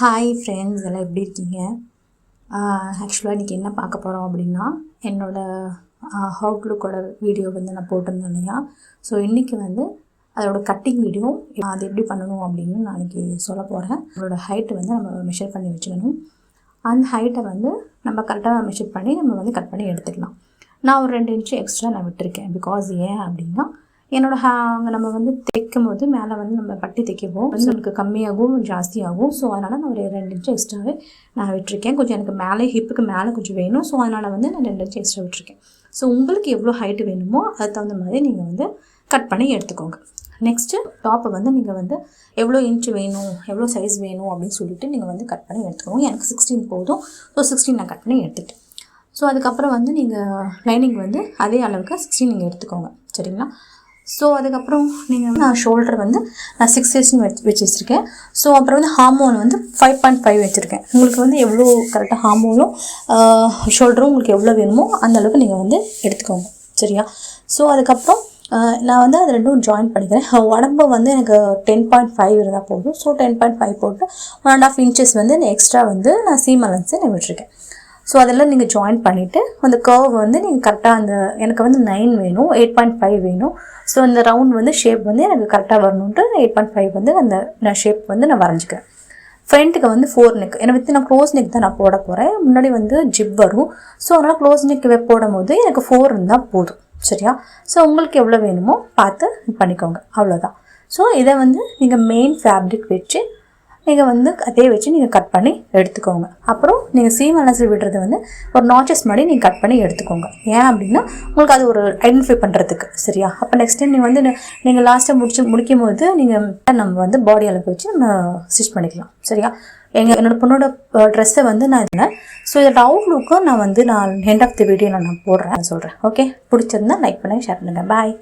Hi friends, எல்லாம் எப்படி இருக்கீங்க? ஆக்சுவலாக இன்றைக்கி என்ன பார்க்க போகிறோம் அப்படின்னா, என்னோடய அவுட்லுக்கோட வீடியோ வந்து நான் போட்டிருந்தேன் இல்லையா? ஸோ இன்றைக்கி வந்து அதோட கட்டிங் வீடியோ அது எப்படி பண்ணணும் அப்படின்னு நான் இன்றைக்கி சொல்ல போகிறேன். அதோட ஹைட்டை வந்து நம்ம மெஷர் பண்ணி வச்சுக்கணும். அந்த ஹைட்டை வந்து நம்ம கரெக்டாக மெஷர் பண்ணி நம்ம வந்து கட் பண்ணி எடுத்துக்கலாம். நான் ஒரு 2 இன்ச்சு எக்ஸ்ட்ரா நான் விட்டுருக்கேன். பிகாஸ் ஏன் அப்படின்னா, அங்கே நம்ம வந்து தைக்கும் போது மேலே வந்து நம்ம பட்டி தைக்குவோம், நமக்கு கம்மியாகவும் ஜாஸ்தியாகும். ஸோ அதனால் நான் ஒரு 2 இன்ச்சு எக்ஸ்ட்ராவே நான் விட்டுருக்கேன். கொஞ்சம் எனக்கு மேலே ஹிப்புக்கு மேலே கொஞ்சம் வேணும். ஸோ அதனால் வந்து நான் 2 இன்ச்சு எக்ஸ்ட்ரா விட்டுருக்கேன். ஸோ உங்களுக்கு எவ்வளோ ஹைட்டு வேணுமோ அதுக்கு தகுந்த மாதிரி நீங்கள் வந்து கட் பண்ணி எடுத்துக்கோங்க. நெக்ஸ்ட்டு டாப்பை வந்து நீங்கள் வந்து எவ்வளோ இன்ச்சு வேணும், எவ்வளோ சைஸ் வேணும் அப்படின்னு சொல்லிட்டு நீங்கள் வந்து கட் பண்ணி எடுத்துக்கோங்க. எனக்கு 16 போதும். ஸோ 16 நான் கட் பண்ணி எடுத்துகிட்டேன். ஸோ அதுக்கப்புறம் வந்து நீங்கள் லைனிங் வந்து அதே அளவுக்கு 16 நீங்கள் எடுத்துக்கோங்க, சரிங்களா? ஸோ அதுக்கப்புறம் நீங்கள் நான் ஷோல்டர் வந்து நான் 6 வச்சுருக்கேன். ஸோ அப்புறம் வந்து ஹார்மோன் வந்து 5.5 வச்சுருக்கேன். உங்களுக்கு வந்து எவ்வளோ கரெக்டாக ஹார்மோனும் ஷோல்டரும் உங்களுக்கு எவ்வளோ வேணுமோ அந்த அளவுக்கு நீங்கள் வந்து எடுத்துக்கோங்க, சரியா? ஸோ அதுக்கப்புறம் நான் வந்து அது ரெண்டும் ஜாயின் பண்ணிக்கிறேன். உடம்பு வந்து எனக்கு 10.5 இருந்தால் போதும். ஸோ 10.5 போட்டு 1.5 இன்ச்சஸ் வந்து எக்ஸ்ட்ரா வந்து நான் சீம் அலன்ஸை நான் விட்டுருக்கேன். ஸோ அதெல்லாம் நீங்கள் ஜாயின் பண்ணிவிட்டு அந்த கர்வ் வந்து நீங்கள் கரெக்டாக அந்த எனக்கு வந்து 9 வேணும், 8.5 வேணும். ஸோ இந்த ரவுண்ட் வந்து ஷேப் வந்து எனக்கு கரெக்டாக வரணுன்ட்டு 8.5 வந்து அந்த நான் ஷேப் வந்து நான் வரைஞ்சிக்கிறேன். ஃப்ரண்ட்டுக்கு வந்து 4 நெக், என்னை வித்து நான் க்ளோஸ் நெக் தான் நான் போட போகிறேன். முன்னாடி வந்து ஜிப் வரும். ஸோ அதனால் க்ளோஸ் நெக் போடும் போது எனக்கு 4 இருந்தால் போதும், சரியா? ஸோ உங்களுக்கு எவ்வளோ வேணுமோ பார்த்து பண்ணிக்கோங்க, அவ்வளோதான். ஸோ இதை வந்து நீங்கள் மெயின் ஃபேப்ரிக் வச்சு நீங்கள் வந்து அதே வச்சு நீங்கள் கட் பண்ணி எடுத்துக்கோங்க. அப்புறம் நீங்கள் சீம் அலன்ஸில் விடுறது வந்து ஒரு நாச்சஸ் மாதிரி நீங்கள் கட் பண்ணி எடுத்துக்கோங்க. ஏன் அப்படின்னா உங்களுக்கு அது ஒரு ஐடென்டிஃபை பண்ணுறதுக்கு, சரியா? அப்போ நெக்ஸ்ட் டைம் நீங்கள் வந்து நீங்கள் லாஸ்ட்டாக முடிக்கும் போது நம்ம வந்து பாடி அளவுக்கு வச்சு நம்ம ஸ்டிச் பண்ணிக்கலாம், சரியா? என்னோடய பொண்ணோட ட்ரெஸ்ஸை வந்து நான் இதில் ஸோ இதோட அவுட்லுக்கும் நான் எண்ட் ஆஃப் தி வீடியோ நான் போடுறேன், சொல்கிறேன். ஓகே, பிடிச்சிருந்தா லைக் பண்ணுங்கள், ஷேர் பண்ணுங்கள். பாய்.